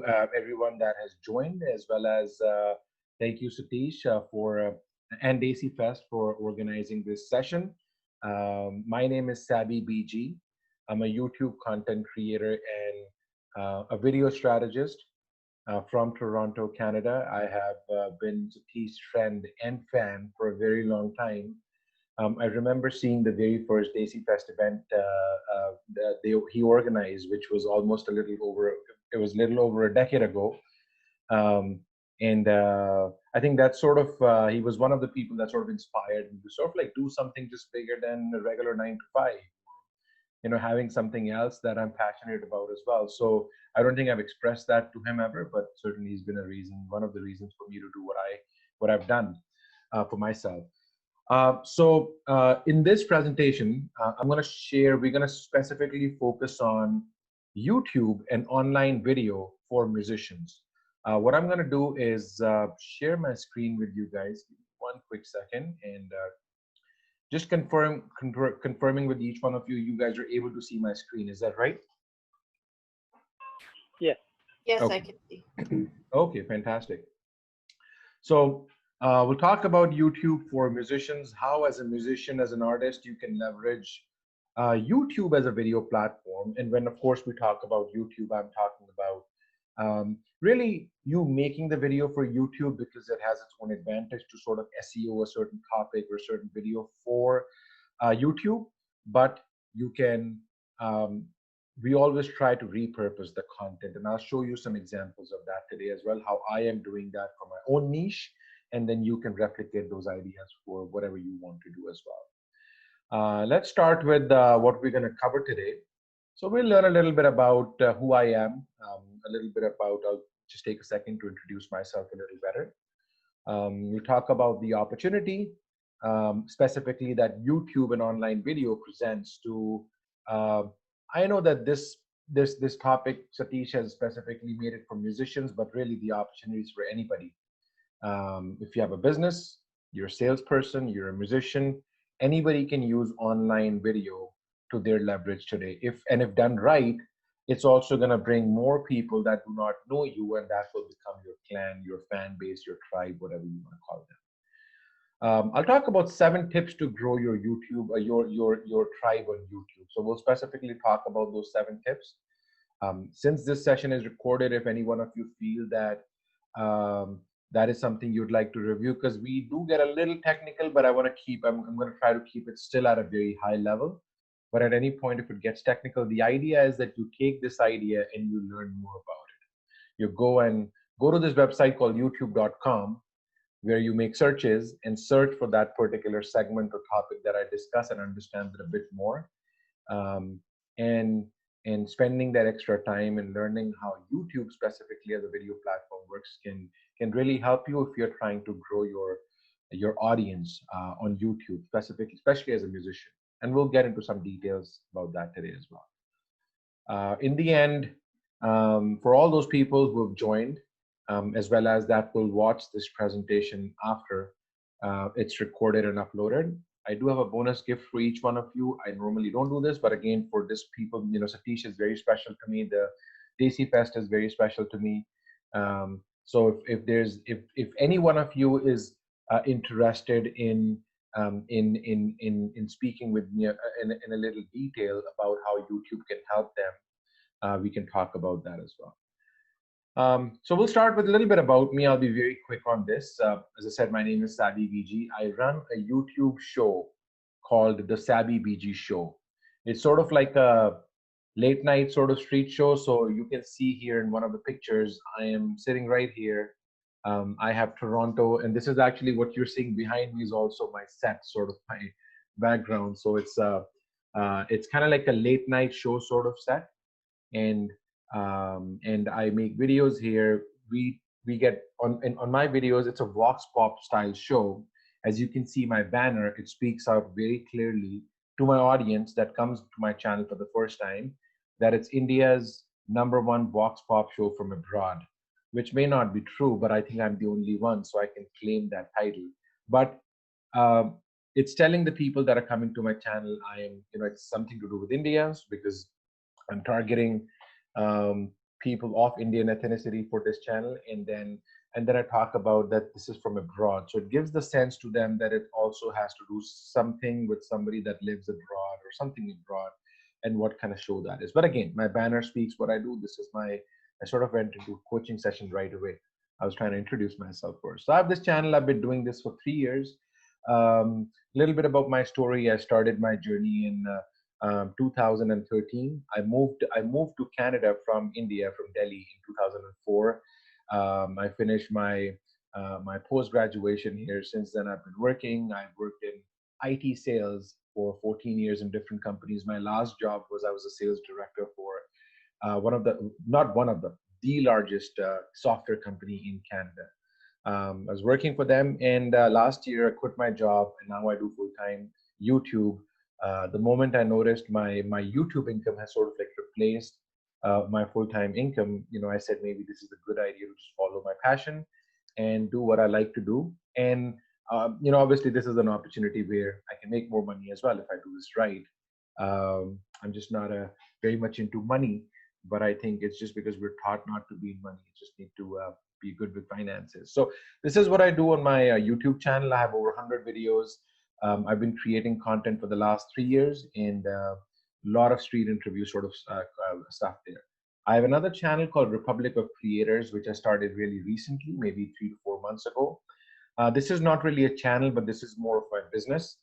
everyone that has joined, as well as thank you, Satish, and Daisy Fest for organizing this session. My name is Sabby BG. I'm a YouTube content creator and a video strategist from Toronto, Canada. I have been Satish's friend and fan for a very long time. I remember seeing the very first Daisy Fest event that he organized, which was almost it was a little over a decade ago. Um, and I think that he was one of the people that sort of inspired me to sort of like do something just bigger than a regular 9 to 5, having something else that I'm passionate about as well. So I don't think I've expressed that to him ever, but certainly he's been one of the reasons for me to do what I've done for myself. In this presentation, we're going to specifically focus on YouTube and online video for musicians. What I'm going to do is share my screen with you guys. Give me one quick second, and just confirming with each one of you, you guys are able to see my screen. Is that right? Yes. Yes, okay. I can see. Okay, fantastic. So we'll talk about YouTube for musicians, how as a musician, as an artist, you can leverage YouTube as a video platform. And when, of course, we talk about YouTube, I'm talking about really you making the video for YouTube because it has its own advantage to sort of SEO a certain topic or a certain video for YouTube. But you can, we always try to repurpose the content. And I'll show you some examples of that today as well, how I am doing that for my own niche. And then you can replicate those ideas for whatever you want to do as well. Let's start with what we're going to cover today. So we'll learn a little bit about who I am, I'll just take a second to introduce myself a little better. We'll talk about the opportunity, specifically that YouTube and online video presents to, I know that this topic, Satish has specifically made it for musicians, but really the opportunities for anybody. If you have a business, you're a salesperson, you're a musician, anybody can use online video to their leverage today. If done right, it's also going to bring more people that do not know you, and that will become your clan, your fan base, your tribe, whatever you want to call them. I'll talk about 7 tips to grow your YouTube, your tribe on YouTube. So we'll specifically talk about those 7 tips. Since this session is recorded, if any one of you feel that that is something you'd like to review, because we do get a little technical, but I'm going to try to keep it still at a very high level. But at any point, if it gets technical, the idea is that you take this idea and you learn more about it. You go to this website called youtube.com, where you make searches and search for that particular segment or topic that I discuss and understand it a bit more. And spending that extra time and learning how YouTube specifically as a video platform works can really help you if you're trying to grow your audience on YouTube, especially as a musician. And we'll get into some details about that today as well. In the end, for all those people who have joined, as well as that will watch this presentation after it's recorded and uploaded, I do have a bonus gift for each one of you. I normally don't do this, but again, for this people, Satish is very special to me. The Daisy Fest is very special to me. So if any one of you is interested in speaking with me in a little detail about how YouTube can help them, we can talk about that as well. So we'll start with a little bit about me. I'll be very quick on this. As I said, my name is Sabby BG. I run a YouTube show called the Sabby BG Show. It's sort of like a late night sort of street show. So you can see here in one of the pictures, I am sitting right here. I have Toronto, and this is actually what you're seeing behind me is also my set, sort of my background. So it's kind of like a late night show sort of set. And I make videos here. We get on my videos, it's a vox pop style show. As you can see my banner, it speaks out very clearly to my audience that comes to my channel for the first time that it's India's #1 vox pop show from abroad, which may not be true, but I think I'm the only one, so I can claim that title. But it's telling the people that are coming to my channel, it's something to do with India, because I'm targeting people of Indian ethnicity for this channel, and then I talk about that this is from abroad. So it gives the sense to them that it also has to do something with somebody that lives abroad or something abroad, and what kind of show that is. But again, my banner speaks what I do. This is my, I sort of went into a coaching session right away. I was trying to introduce myself first. So I have this channel. I've been doing this for 3 years. A little bit about my story. I started my journey in 2013. I moved to Canada from India, from Delhi in 2004. I finished my post graduation here. Since then, I've been working. I've worked in IT sales for 14 years in different companies. My last job was I was a sales director for one of the, not one of the largest software company in Canada. I was working for them, and last year I quit my job, and now I do full time YouTube. The moment I noticed my YouTube income has sort of like replaced my full time income, I said maybe this is a good idea to just follow my passion and do what I like to do. And obviously this is an opportunity where I can make more money as well if I do this right. I'm just not very much into money, but I think it's just because we're taught not to be in money. You just need to be good with finances. So this is what I do on my YouTube channel. I have over 100 videos. I've been creating content for the last 3 years, and a lot of street interview sort of stuff there. I have another channel called Republic of Creators, which I started really recently, maybe 3 to 4 months ago. This is not really a channel, but this is more of my business.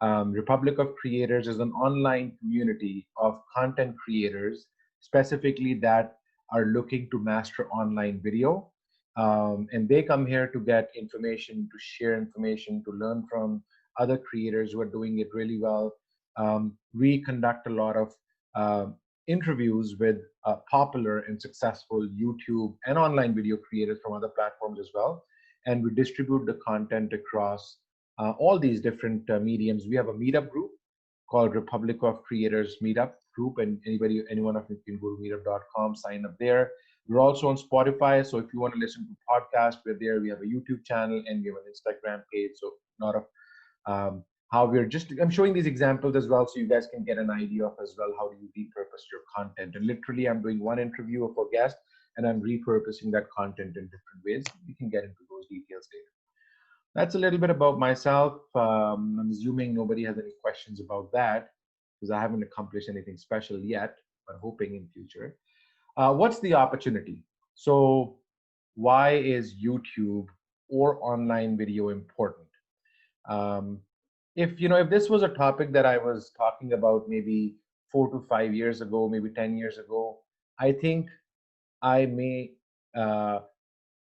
Republic of Creators is an online community of content creators, specifically that are looking to master online video. And they come here to get information, to share information, to learn from other creators who are doing it really well. We conduct a lot of interviews with popular and successful YouTube and online video creators from other platforms as well. And we distribute the content across all these different mediums. We have a meetup group called Republic of Creators Meetup Group, and any one of you can go to meetup.com, sign up there. We're also on Spotify, so if you want to listen to podcasts, we're there. We have a YouTube channel and we have an Instagram page. So a lot of how I'm showing these examples as well, so you guys can get an idea of as well how do you repurpose your content. And literally, I'm doing one interview of a guest, and I'm repurposing that content in different ways. We can get into those details later. That's a little bit about myself. I'm assuming nobody has any questions about that because I haven't accomplished anything special yet, but hoping in future. What's the opportunity? So why is YouTube or online video important? If this was a topic that I was talking about maybe 4 to 5 years ago, maybe 10 years ago, I think I may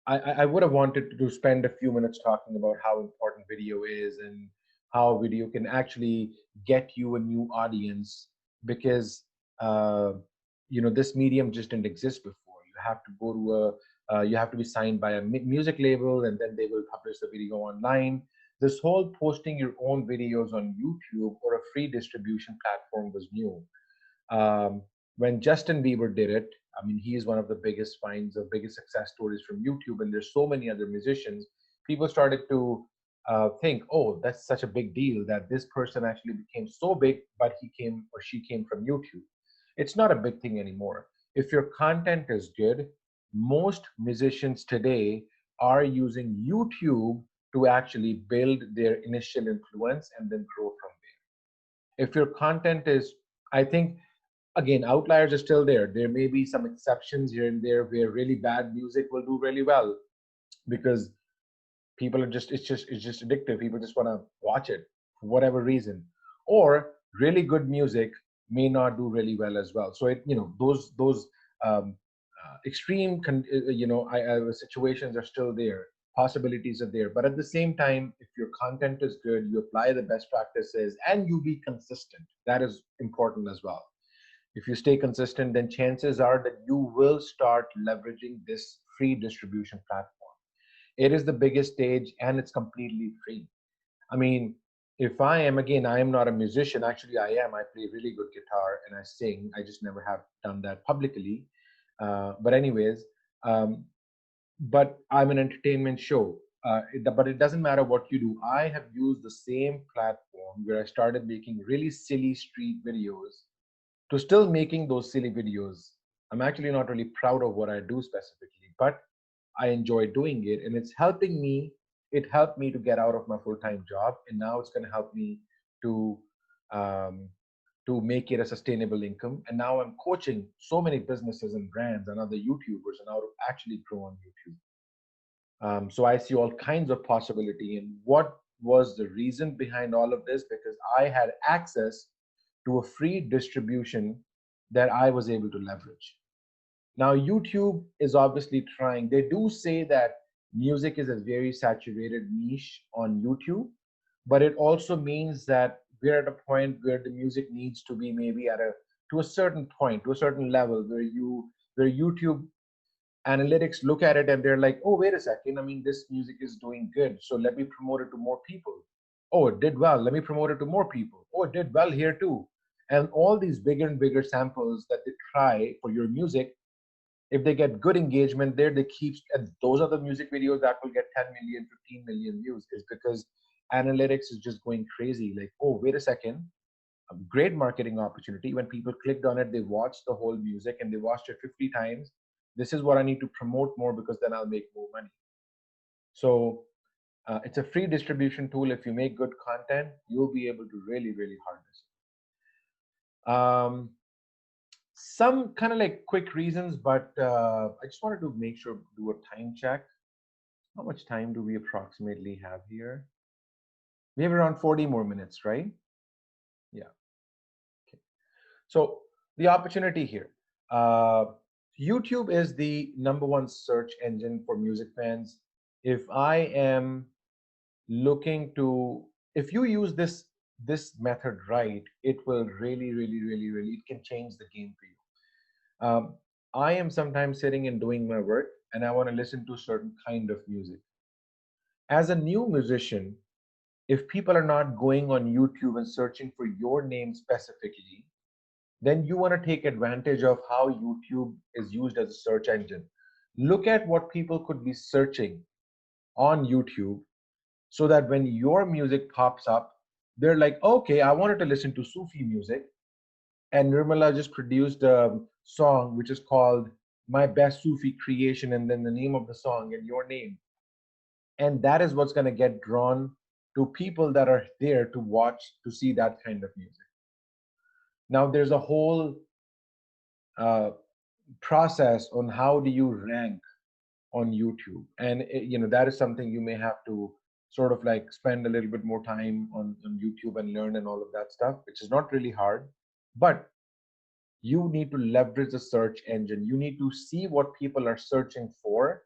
I would have wanted to spend a few minutes talking about how important video is and how video can actually get you a new audience, because this medium just didn't exist before. You have to go to you have to be signed by a music label, and then they will publish the video online. This whole posting your own videos on YouTube or a free distribution platform was new. When Justin Bieber did it, I mean, he is one of the biggest finds, the biggest success stories from YouTube, and there's so many other musicians. People started to think, oh, that's such a big deal that this person actually became so big, but he came or she came from YouTube. It's not a big thing anymore. If your content is good, most musicians today are using YouTube to actually build their initial influence and then grow from there. If your content is, I think, again, outliers are still there. There may be some exceptions here and there where really bad music will do really well because people are it's just addictive. People just want to watch it for whatever reason. Or really good music may not do really well as well. So those extreme situations are still there. Possibilities are there. But at the same time, if your content is good, you apply the best practices and you be consistent. That is important as well. If you stay consistent, then chances are that you will start leveraging this free distribution platform. It is the biggest stage and it's completely free. I mean, if I am not a musician. Actually, I am. I play really good guitar and I sing. I just never have done that publicly. But anyways, but I'm an entertainment show. But it doesn't matter what you do. I have used the same platform where I started making really silly street videos to still making those silly videos I'm actually not really proud of what I do specifically, but I enjoy doing it, and it's helping me. It helped me to get out of my full-time job, and now it's going to help me to um, make it a sustainable income. And now I'm coaching so many businesses and brands and other YouTubers on how to actually grow on YouTube. So I see all kinds of possibility. And what was the reason behind all of this? Because I had access to a free distribution that I was able to leverage. Now, YouTube is obviously trying, they do say that music is a very saturated niche on YouTube, but it also means that we're at a point where the music needs to be maybe at a to a certain point, to a certain level where YouTube analytics look at it and they're like, oh, wait a second, I mean, this music is doing good, so let me promote it to more people. Oh, it did well, let me promote it to more people. Oh, it did well here too. And all these bigger and bigger samples that they try for your music, if they get good engagement there, they keep, and those are the music videos that will get 10 million, 15 million views, is because analytics is just going crazy. Like, oh, wait a second, a great marketing opportunity. When people clicked on it, they watched the whole music and they watched it 50 times. This is what I need to promote more because then I'll make more money. So it's a free distribution tool. If you make good content, you'll be able to really, really harness it. Some kind of like quick reasons, but I just wanted to make sure, do a time check. How much time do we approximately have here? We have around 40 more minutes, right? Yeah. Okay. So the opportunity here. Uh, YouTube is the #1 search engine for music fans. If I am looking to, if you use this method right, it will really, really, really, really, it can change the game for you. I am sometimes sitting and doing my work, and I want to listen to a certain kind of music. As a new musician, if people are not going on YouTube and searching for your name specifically, then you want to take advantage of how YouTube is used as a search engine. Look at what people could be searching on YouTube so that when your music pops up, they're like, okay, I wanted to listen to Sufi music. And Nirmala just produced a song which is called My Best Sufi Creation, and then the name of the song and your name. And that is what's going to get drawn to people that are there to watch, to see that kind of music. Now, there's a whole uh, process on how do you rank on YouTube. And that is something you may have to sort of like spend a little bit more time on YouTube and learn and all of that stuff, which is not really hard. But you need to leverage the search engine. You need to see what people are searching for,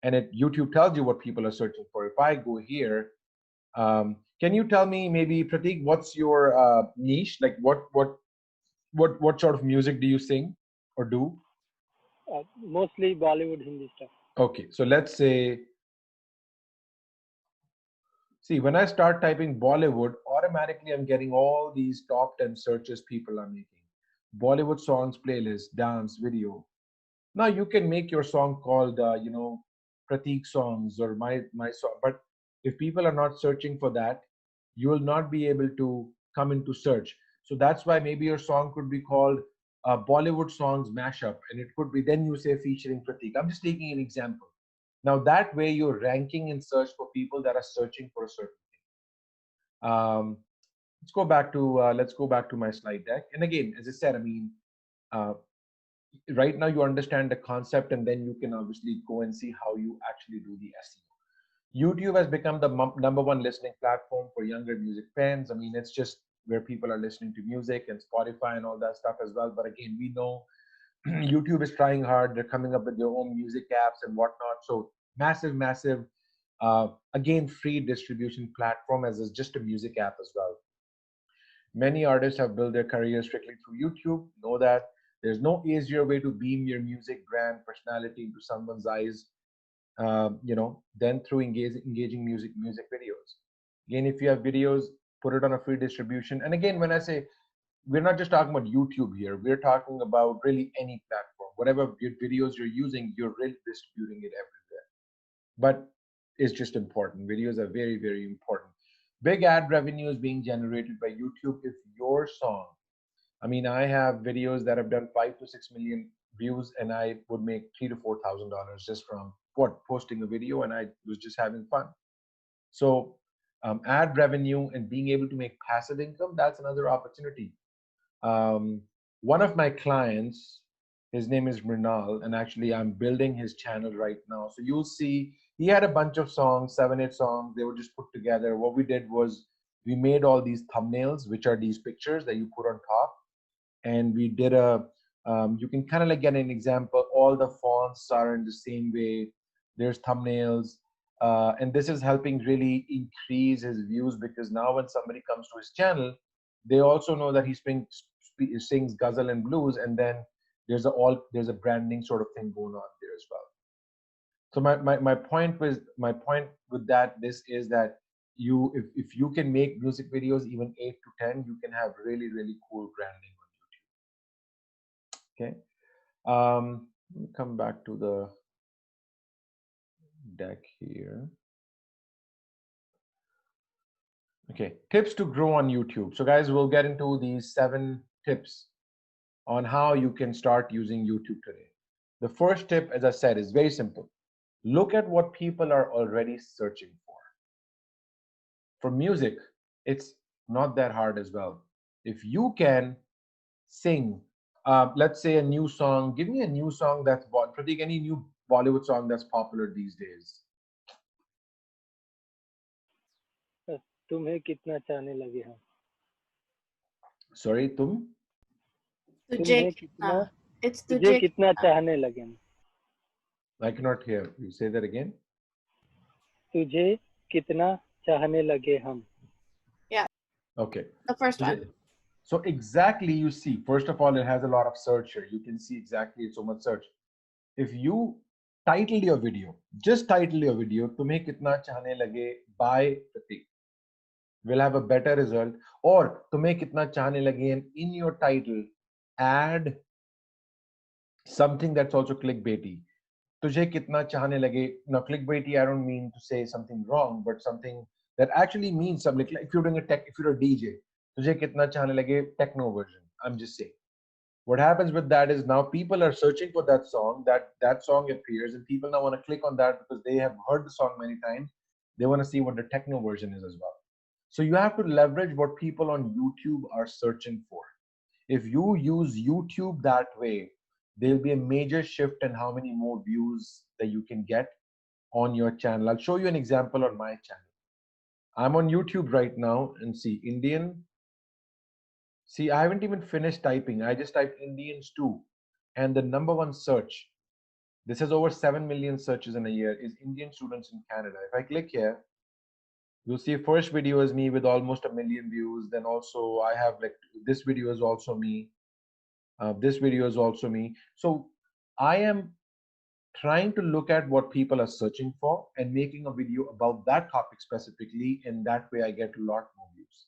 and YouTube tells you what people are searching for. If I go here, can you tell me maybe, Pratik, what's your niche? Like what sort of music do you sing or do? Mostly Bollywood Hindi stuff. Okay, so let's say, see, when I start typing Bollywood, automatically I'm getting all these top 10 searches people are making. Bollywood songs playlist, dance, video. Now you can make your song called, Pratik songs or my song. But if people are not searching for that, you will not be able to come into search. So that's why maybe your song could be called Bollywood songs mashup, and it could be, then you say featuring Pratik. I'm just taking an example. Now that way you're ranking in search for people that are searching for a certain thing. Let's go back to my slide deck. And again, as I said, I mean, uh, right now you understand the concept, and then you can obviously go and see how you actually do the SEO. YouTube has become the #1 listening platform for younger music fans. I mean, it's just where people are listening to music, and Spotify and all that stuff as well. But again, we know YouTube is trying hard. They're coming up with their own music apps and whatnot. So massive, massive, again, free distribution platform as is just a music app as well. Many artists have built their careers strictly through YouTube. Know that there's no easier way to beam your music brand personality into someone's eyes, than through engaging music videos. Again, if you have videos, put it on a free distribution. And again, when I say, we're not just talking about YouTube here, we're talking about really any platform. Whatever videos you're using, you're really distributing it everywhere. But it's just important. Videos are very, very important. Big ad revenue is being generated by YouTube if your song, I mean, I have videos that have done 5 to 6 million views, and I would make $3,000 to $4,000 just from posting a video, and I was just having fun. So ad revenue and being able to make passive income, that's another opportunity. One of my clients, his name is Mrinal, and actually I'm building his channel right now. So you'll see he had a bunch of songs, 7, 8 songs. They were just put together. What we did was we made all these thumbnails, which are these pictures that you put on top. And we did you can kind of like get an example. All the fonts are in the same way. There's thumbnails. And this is helping really increase his views, because now when somebody comes to his channel, they also know that he sings ghazal and blues, and then there's a branding sort of thing going on there as well. So my point with this is that if you can make music videos even 8 to 10, you can have really, really cool branding on YouTube. Okay. Let me come back to the deck here. Okay, tips to grow on YouTube. So guys, we'll get into these 7 tips on how you can start using YouTube today. The first tip, as I said, is very simple. Look at what people are already searching for. For music, it's not that hard as well. If you can sing, let's say a new song, give me a new song that's Pratik, any new Bollywood song that's popular these days. तुम्हें कितना चाहने लगे हम. Sorry, तुम्हें कितना चाहने लगे हम. I cannot hear. You say that again. तुझे कितना चाहने लगे हम. Yeah. Okay. The first one. So exactly, you see, first of all, it has a lot of search here. You can see exactly so much search. If you title your video, just title your video, "Tumhe kitna chahne lage" by Pratik, will have a better result. Or "Tumhe kitna chahne lage," and in your title, add something that's also clickbaity. Tujhe kitna chahne lage. Now, clickbaity, I don't mean to say something wrong, but something that actually means something. Like if you're doing if you're a DJ, tujhe kitna chahne lage, techno version. I'm just saying. What happens with that is now people are searching for that song. That song appears, and people now want to click on that because they have heard the song many times. They want to see what the techno version is as well. So you have to leverage what people on YouTube are searching for. If you use YouTube that way, there'll be a major shift in how many more views that you can get on your channel. I'll show you an example on my channel. I'm on YouTube right now, and see Indian. See, I haven't even finished typing. I just typed Indians too. And the #1 search, this has over 7 million searches in a year, is Indian students in Canada. If I click here, you'll see first video is me with almost 1 million views. Then also I have like, this video is also me. This video is also me. So I am trying to look at what people are searching for and making a video about that topic specifically. And that way I get a lot more views.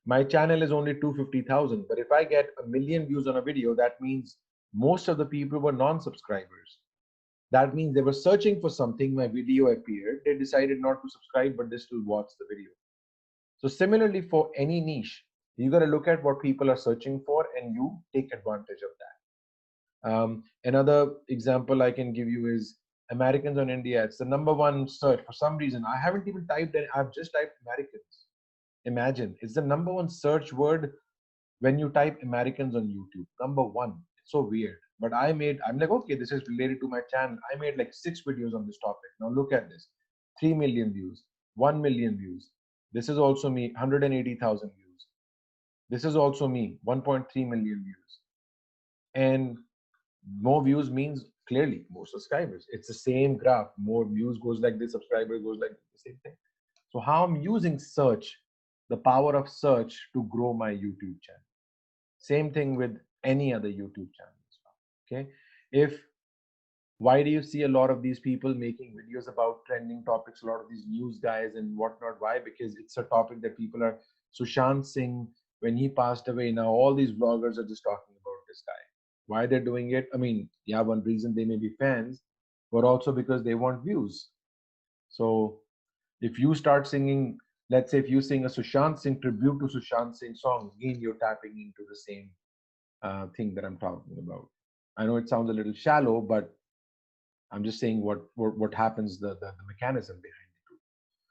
My channel is only 250,000, but if I get 1 million views on a video, that means most of the people were non-subscribers. That means they were searching for something, my video appeared, they decided not to subscribe, but they still watched the video. So similarly, for any niche, you got to look at what people are searching for and you take advantage of that. Another example I can give you is Americans on India. It's the #1 search. For some reason, I haven't even typed it. I've just typed Americans. Imagine, it's the #1 search word when you type Americans on YouTube. #1. It's so weird. But I'm like, okay, this is related to my channel. I made like 6 videos on this topic. Now look at this. 3 million views, 1 million views. This is also me, 180,000 views. This is also me, 1.3 million views. And more views means clearly more subscribers. It's the same graph. More views goes like this, subscriber goes like the same thing. So how I'm using search, the power of search, to grow my YouTube channel. Same thing with any other YouTube channel as well. Okay. Why do you see a lot of these people making videos about trending topics, a lot of these news guys and whatnot? Why? Because it's a topic that people are, Sushant Singh, when he passed away, now all these vloggers are just talking about this guy. Why they're doing it? I mean, yeah, one reason they may be fans, but also because they want views. So if you start singing, let's say if you sing a Sushant Singh tribute to Sushant Singh song, again, you're tapping into the same thing that I'm talking about. I know it sounds a little shallow, but I'm just saying what happens, the mechanism behind it.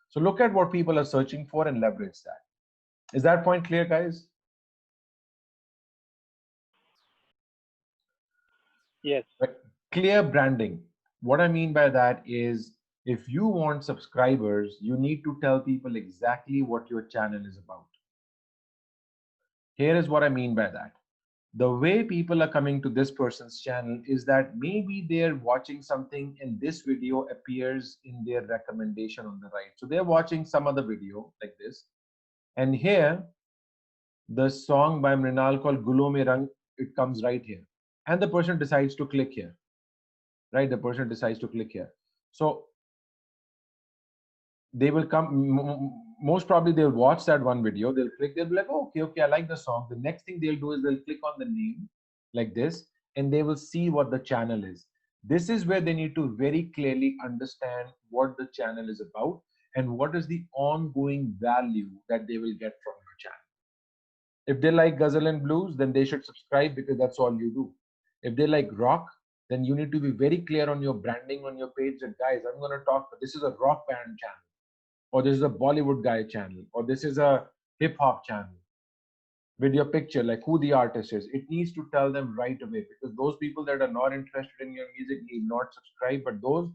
So look at what people are searching for and leverage that. Is that point clear, guys? Yes. Right. Clear branding. What I mean by that is if you want subscribers, you need to tell people exactly what your channel is about. Here is what I mean by that. The way people are coming to this person's channel is that maybe they're watching something and this video appears in their recommendation on the right. So they're watching some other video like this. And here, the song by Mrinal called Gulo Mein Rang, it comes right here. And the person decides to click here, right? The person decides to click here. So they will come, most probably they'll watch that one video, they'll click, they'll be like, oh, okay, okay, I like the song. The next thing they'll do is they'll click on the name like this, and they will see what the channel is. This is where they need to very clearly understand what the channel is about and what is the ongoing value that they will get from your channel. If they like ghazal and blues, then they should subscribe because that's all you do. If they like rock, then you need to be very clear on your branding on your page that, guys, I'm going to talk, this is a rock band channel, or this is a Bollywood guy channel, or this is a hip hop channel, with your picture, like who the artist is. It needs to tell them right away, because those people that are not interested in your music need not subscribe, but those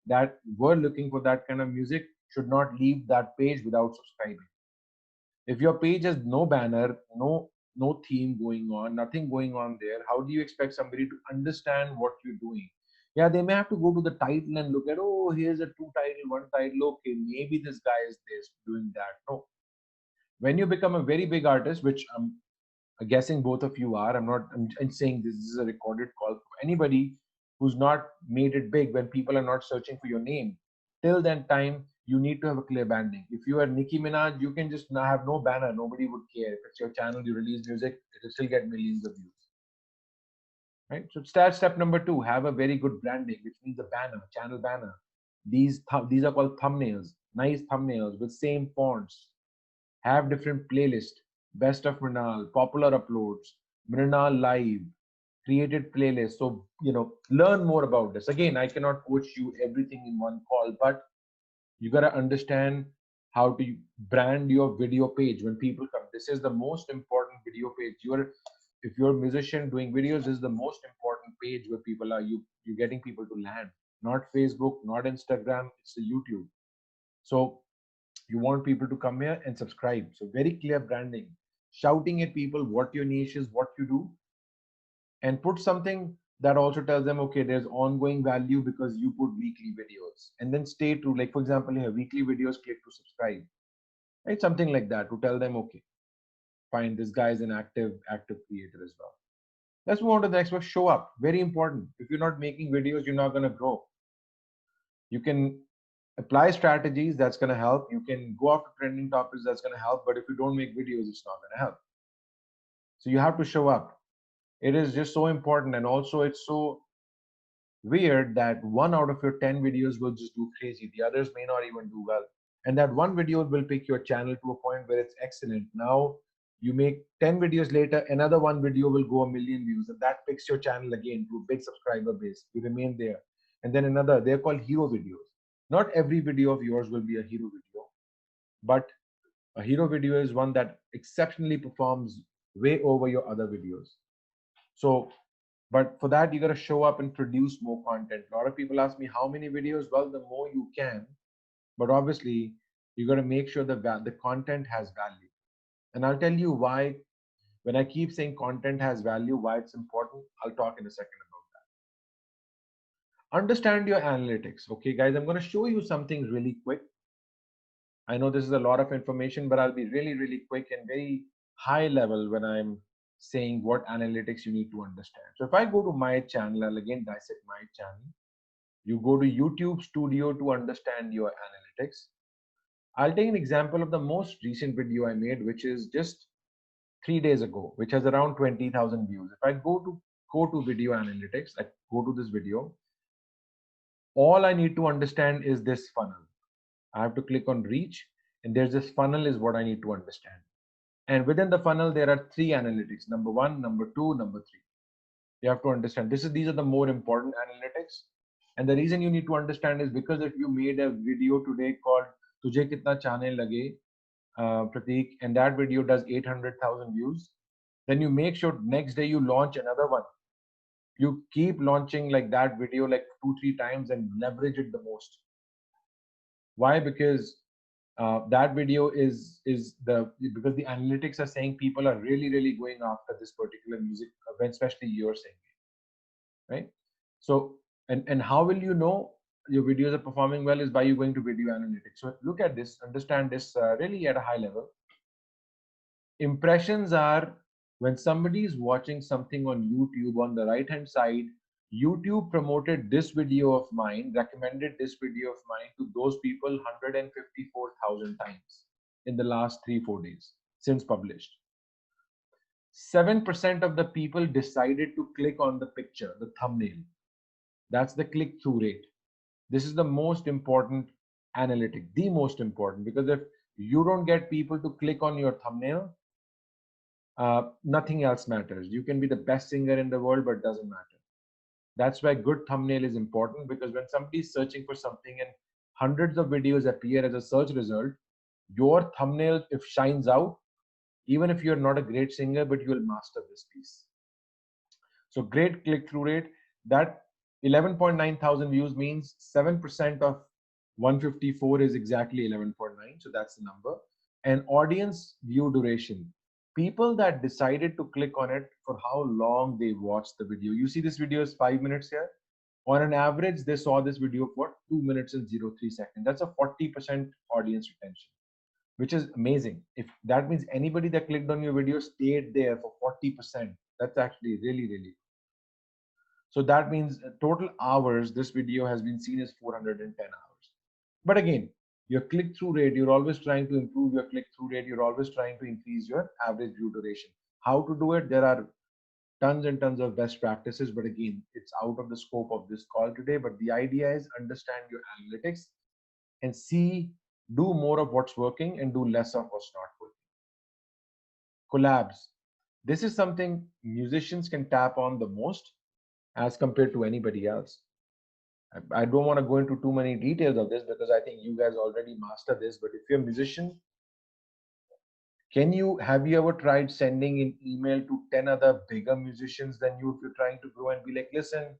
that were looking for that kind of music should not leave that page without subscribing. If your page has no banner, no theme going on, nothing going on there, how do you expect somebody to understand what you're doing? Yeah, they may have to go to the title and look at, oh, here's a two title, one title, okay, maybe this guy is this doing that. No. When you become a very big artist, which I'm guessing both of you are, I'm saying this is a recorded call for anybody who's not made it big, when people are not searching for your name. Till then time, you need to have a clear branding. If you are Nicki Minaj, you can just have no banner. Nobody would care. If it's your channel, you release music, it will still get millions of views. Right? So step number two, have a very good branding, which means a banner, channel banner. These are called thumbnails, nice thumbnails with same fonts. Have different playlists, best of Mrinal, popular uploads, Mrinal live, created playlists. So, learn more about this. Again, I cannot coach you everything in one call, but you got to understand how to brand your video page when people come. This is the most important video page. If you're a musician doing videos, this is the most important page where people are, you're getting people to land. Not Facebook, not Instagram, it's the YouTube. So you want people to come here and subscribe. So very clear branding, shouting at people what your niche is, what you do, and put something that also tells them, okay, there's ongoing value because you put weekly videos, and then stay true. Like for example, here, weekly videos, click to subscribe, right? Something like that to tell them, okay, fine, this guy is an active creator as well. Let's move on to the next one. Show up. Very important. If you're not making videos, you're not going to grow. You can apply strategies, that's going to help. You can go after trending topics, that's going to help. But if you don't make videos, it's not going to help. So you have to show up. It is just so important. And also, it's so weird that 1 out of your 10 videos will just do crazy. The others may not even do well. And that one video will pick your channel to a point where it's excellent. Now you make 10 videos later, another one video will go a million views, and that picks your channel again to a big subscriber base. You remain there. And then another, they're called hero videos. Not every video of yours will be a hero video, but a hero video is one that exceptionally performs way over your other videos. So, but for that, you got to show up and produce more content. A lot of people ask me how many videos. Well, the more you can, but obviously you got to make sure that the content has value. And I'll tell you why. When I keep saying content has value, why it's important, I'll talk in a second about that. Understand your analytics. Okay, guys, I'm going to show you something really quick. I know this is a lot of information, but I'll be really, really quick and very high level when I'm saying what analytics you need to understand. So if I go to my channel, I'll again dissect my channel. You go to YouTube Studio to understand your analytics. I'll take an example of the most recent video I made, which is just 3 days ago, which has around 20,000 views. If I go to video analytics, I go to this video. All I need to understand is this funnel. I have to click on reach, and there's this funnel is what I need to understand. And within the funnel, there are three analytics: number one, number two, number three. You have to understand these are the more important analytics. And the reason you need to understand is because if you made a video today called "Tujhe Kitna Chane Lage," Pratik, and that video does 800,000 views, then you make sure next day you launch another one. You keep launching like that video like 2 3 times and leverage it the most. Why? Because that video is the because the analytics are saying people are really going after this particular music, especially you're saying, right? So, and how will you know your videos are performing well is by you going to video analytics. So look at this, understand this really at a high level. Impressions are when somebody is watching something on YouTube. On the right hand side, YouTube promoted this video of mine, recommended this video of mine to those people 154,000 times in the last 3 4 days since published. 7% of the people decided to click on the picture, the thumbnail. That's the click through rate. This is the most important analytic, the most important, because if you don't get people to click on your thumbnail, nothing else matters. You can be the best singer in the world, but it doesn't matter. That's why good thumbnail is important, because when somebody is searching for something and hundreds of videos appear as a search result, your thumbnail, if shines out, even if you're not a great singer, but you will master this piece. So great click-through rate. That 11.9 thousand views means 7% of 154 is exactly 11.9. So that's the number. And audience view duration. People that decided to click on it for how long they watched the video. You see this video is 5 minutes here. On an average, they saw this video for 2 minutes and 03 seconds. That's a 40% audience retention, which is amazing. If that means anybody that clicked on your video stayed there for 40%, that's actually really. So that means total hours this video has been seen is 410 hours. But again, your click-through rate, you're always trying to improve your click-through rate. You're always trying to increase your average view duration. How to do it? There are tons and tons of best practices, but again, it's out of the scope of this call today. But the idea is understand your analytics and see, do more of what's working and do less of what's not working. Collabs. This is something musicians can tap on the most as compared to anybody else. I don't want to go into too many details of this because I think you guys already master this. But if you're a musician, have you ever tried sending an email to 10 other bigger musicians than you if you're trying to grow and be like, listen,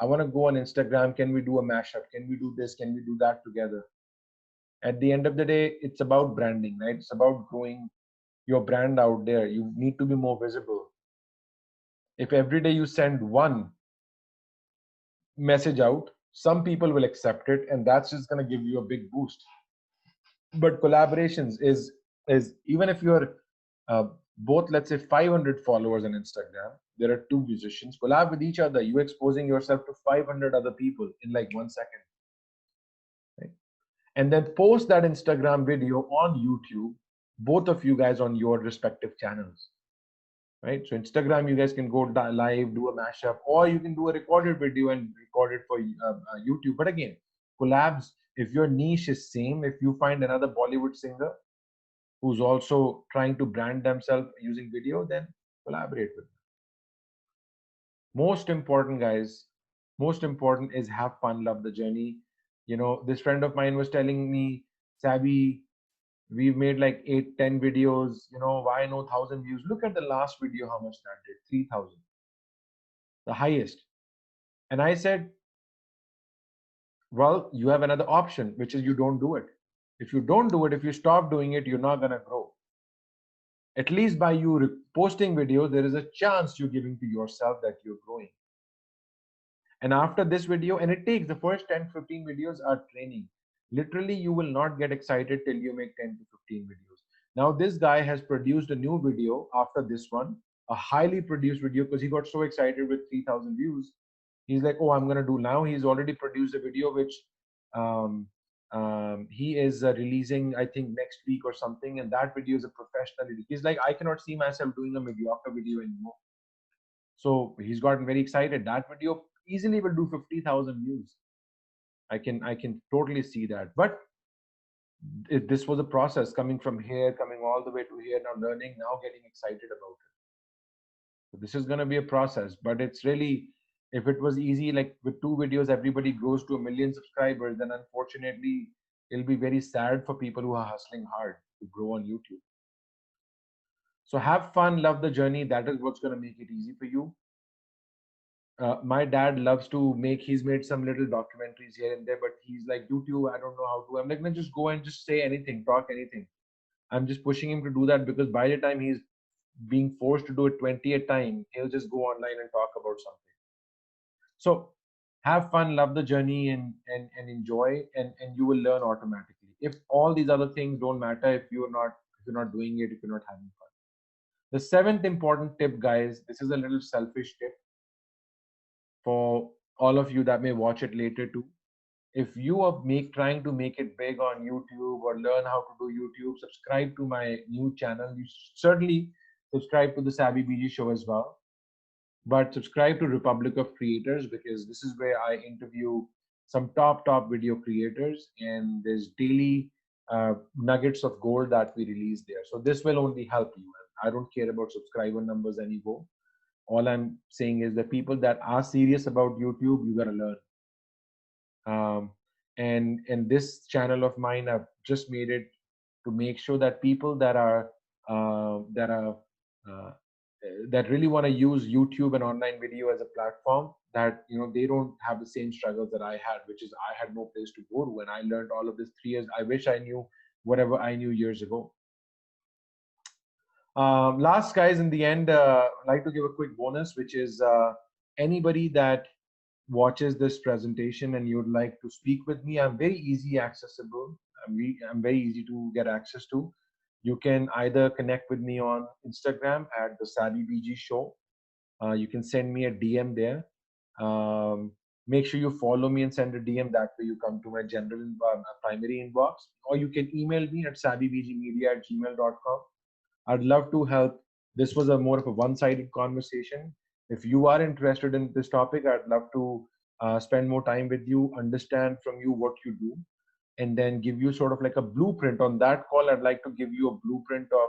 I want to go on Instagram. Can we do a mashup? Can we do this? Can we do that together? At the end of the day, it's about branding, right? It's about growing your brand out there. You need to be more visible. If every day you send one message out, some people will accept it, and that's just going to give you a big boost. But collaborations is even if you're both, let's say, 500 followers on Instagram, there are two musicians, collab with each other. You exposing yourself to 500 other people in like 1 second, right? And then post that Instagram video on YouTube, both of you guys on your respective channels, right? So Instagram, you guys can go live, do a mashup, or you can do a recorded video and record it for YouTube. But again, collabs, if your niche is same, if you find another Bollywood singer who's also trying to brand themselves using video, then collaborate with them. Most important, guys, most important is have fun, love the journey. You know, this friend of mine was telling me, Sabby, we've made like 8 10 videos, you know, why no 1,000 views? Look at the last video, how much that did, 3,000, the highest. And I said, well, you have another option, which is you don't do it. If you don't do it, if you stop doing it, you're not going to grow. At least by you posting videos, there is a chance you're giving to yourself that you're growing. And after this video, and it takes the first 10 15 videos are training. Literally, you will not get excited till you make 10 to 15 videos. Now, this guy has produced a new video after this one, a highly produced video, because he got so excited with 3,000 views. He's like, oh, I'm going to do now. He's already produced a video, which um, he is releasing, I think, next week or something. And that video is a professional. He's like, I cannot see myself doing a mediocre video anymore. So he's gotten very excited. That video easily will do 50,000 views. I can totally see that. But this was a process coming from here, coming all the way to here, now learning, now getting excited about it. So this is going to be a process, but it's really, if it was easy, like with 2 videos, everybody grows to 1 million subscribers, then unfortunately, it'll be very sad for people who are hustling hard to grow on YouTube. So have fun, love the journey. That is what's going to make it easy for you. My dad loves to make, he's made some little documentaries here and there, but he's like, YouTube, I don't know how to. I'm like, man, just go and just say anything, talk anything. I'm just pushing him to do that because by the time he's being forced to do it 20 at a time, he'll just go online and talk about something. So have fun, love the journey, and enjoy, and you will learn automatically. If all these other things don't matter, if you're not doing it, if you're not having fun. The seventh important tip, guys, this is a little selfish tip for all of you that may watch it later too. If you are trying to make it big on YouTube or learn how to do YouTube, subscribe to my new channel. You certainly subscribe to the Sabby BG show as well. But subscribe to Republic of Creators, because this is where I interview some top video creators, and there's daily nuggets of gold that we release there. So this will only help you. I don't care about subscriber numbers anymore. All I'm saying is the people that are serious about YouTube, you gotta learn. And this channel of mine, I've just made it to make sure that people that are uh, that really want to use YouTube and online video as a platform, that they don't have the same struggles that I had, which is I had no place to go to, and I learned all of this 3 years. I wish I knew whatever I knew years ago. Last, guys, in the end, I'd like to give a quick bonus, which is anybody that watches this presentation and you'd like to speak with me, I'm very easy accessible. I'm very easy to get access to. You can either connect with me on Instagram at the Sabby BG show. You can send me a DM there. Make sure you follow me and send a DM. That way you come to my general primary inbox. Or you can email me at sabbybgmedia@gmail.com. I'd love to help. This was a more of a one-sided conversation. If you are interested in this topic, I'd love to spend more time with you, understand from you what you do, and then give you sort of like a blueprint. On that call, I'd like to give you a blueprint of,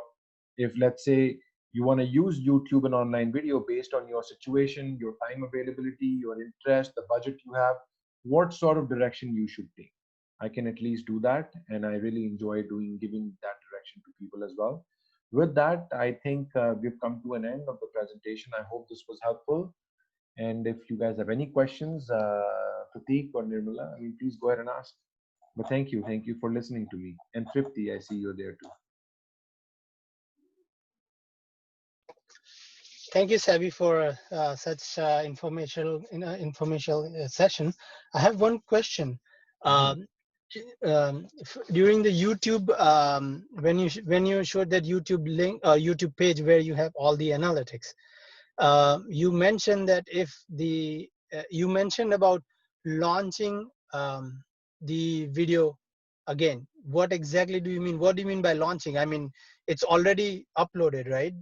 if let's say you want to use YouTube and online video based on your situation, your time availability, your interest, the budget you have, what sort of direction you should take. I can at least do that, and I really enjoy giving that direction to people as well. With that, I think we've come to an end of the presentation. I hope this was helpful. And if you guys have any questions, Prateek or Nirmala, please go ahead and ask. But thank you for listening to me. And Tripti, I see you're there too. Thank you, Sabby, for such informational session. I have one question. During the YouTube, when you showed that YouTube link, YouTube page where you have all the analytics, you mentioned that if you mentioned about launching the video again. What exactly do you mean? What do you mean by launching? I mean, it's already uploaded, right?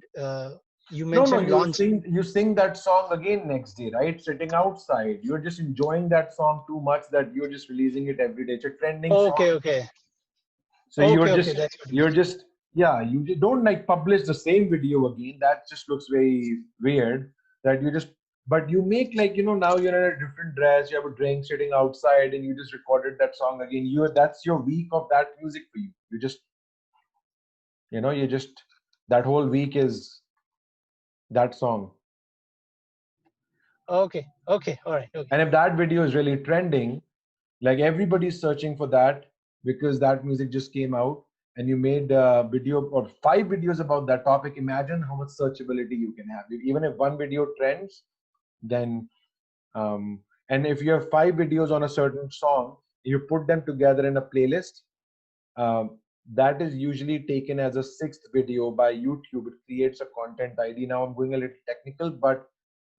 You mentioned No, launch. you sing that song again next day, right? Sitting outside. You're just enjoying that song too much that you're just releasing it every day. It's a trending song. Okay. So Okay, that's what you're just yeah, you just don't like publish the same video again. That just looks very weird. That you just but you make like now you're in a different dress, you have a drink, sitting outside, and you just recorded that song again. That's your week of that music for you. You just that whole week is that song. Okay, all right. Okay. And if that video is really trending, like everybody's searching for that because that music just came out, and you made a video or 5 videos about that topic, imagine how much searchability you can have. Even if one video trends, then and if you have 5 videos on a certain song, you put them together in a playlist, that is usually taken as a 6th video by YouTube. It creates a content ID. Now I'm going a little technical, but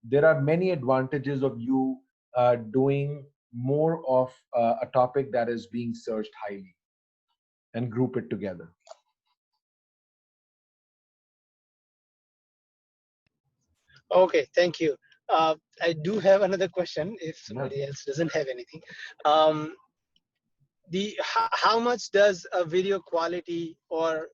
there are many advantages of you doing more of a topic that is being searched highly and group it together. Okay, thank you. I do have another question if somebody else doesn't have anything. How much does a video quality or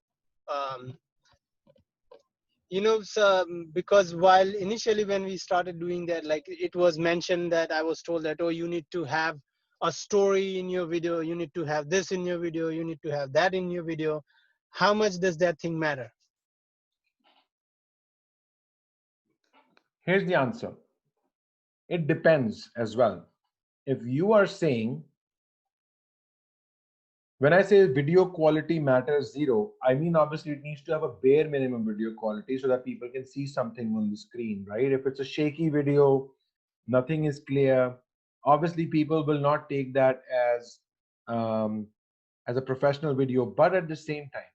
because while initially when we started doing that, like it was mentioned that I was told that, oh, you need to have a story in your video, you need to have this in your video, you need to have that in your video. How much does that thing matter? Here's the answer. It depends as well. If you are saying, when I say video quality matters zero, I mean obviously it needs to have a bare minimum video quality so that people can see something on the screen, right? If it's a shaky video, nothing is clear, obviously people will not take that um, as a professional video. But at the same time,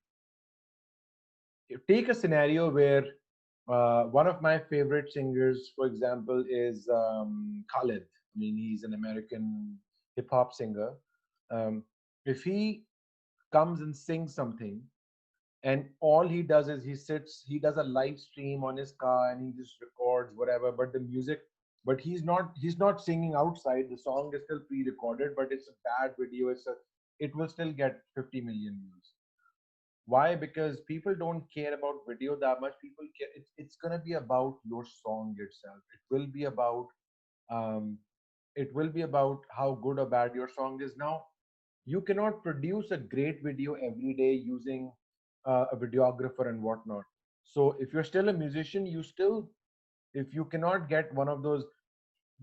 take a scenario where one of my favorite singers, for example, is Khalid. I mean, he's an American hip hop singer. Um, if he comes and sings something, and all he does is he does a live stream on his car and he just records whatever, but the music, but he's not singing outside. The song is still pre-recorded, but it's a bad video. It will still get 50 million views. Why? Because people don't care about video that much. People care. It's gonna be about your song itself. Um, it will be about how good or bad your song is. Now, you cannot produce a great video every day using a videographer and whatnot. So if you're still a musician, if you cannot get one of those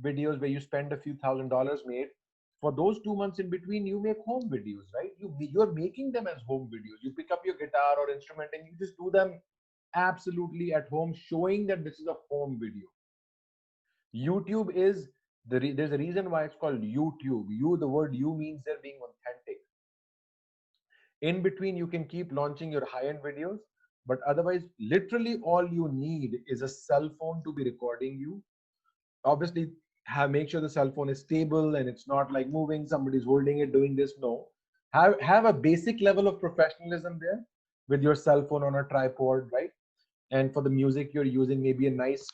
videos where you spend a few $1,000s made, for those 2 months in between, you make home videos, right? You're making them as home videos. You pick up your guitar or instrument and you just do them absolutely at home, showing that this is a home video. YouTube is there's a reason why it's called YouTube. The word you means they're being authentic. In between, you can keep launching your high-end videos, but otherwise, literally all you need is a cell phone to be recording you. Obviously, make sure the cell phone is stable and it's not like moving, somebody's holding it, doing this. No, have a basic level of professionalism there with your cell phone on a tripod, right? And for the music you're using, maybe a nice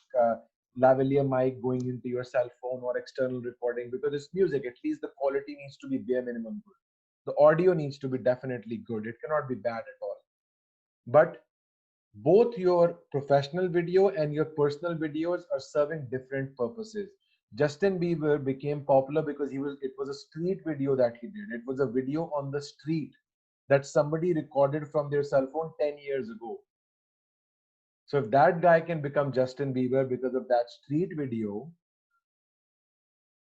lavalier mic going into your cell phone or external recording, because it's music. At least the quality needs to be bare minimum good. The audio needs to be definitely good. It cannot be bad at all. But both your professional video and your personal videos are serving different purposes. Justin Bieber became popular because it was a street video that he did. It was a video on the street that somebody recorded from their cell phone 10 years ago. So if that guy can become Justin Bieber because of that street video,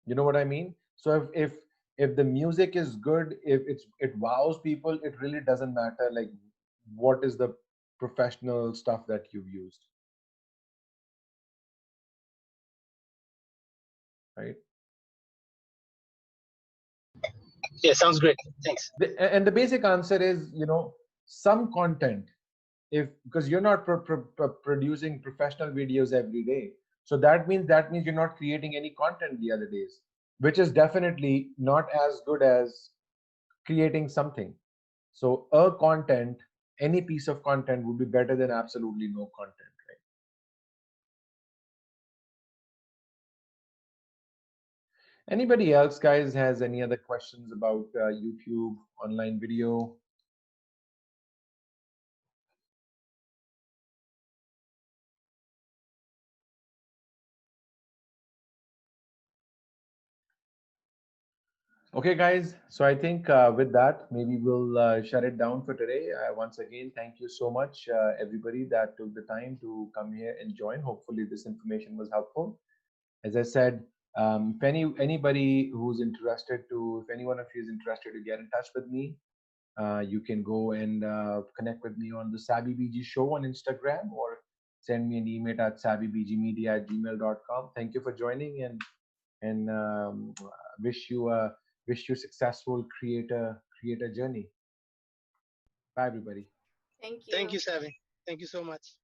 you know what I mean? So if the music is good, if it wows people, it really doesn't matter like what is the professional stuff that you've used, right? Yeah, sounds great. Thanks. And the basic answer is, some content, if because you're not producing professional videos every day, so that means you're not creating any content the other days, which is definitely not as good as creating something. So any piece of content would be better than absolutely no content, right? Anybody else, guys, has any other questions about YouTube online video? Okay, guys. So I think with that, maybe we'll shut it down for today. Once again, thank you so much, everybody that took the time to come here and join. Hopefully, this information was helpful. As I said, if if any one of you is interested to get in touch with me, you can go and connect with me on the Sabby BG show on Instagram, or send me an email at sabbybgmedia@gmail.com. Thank you for joining, and wish you successful creator journey. Bye, everybody. Thank you, Savvy. Thank you so much.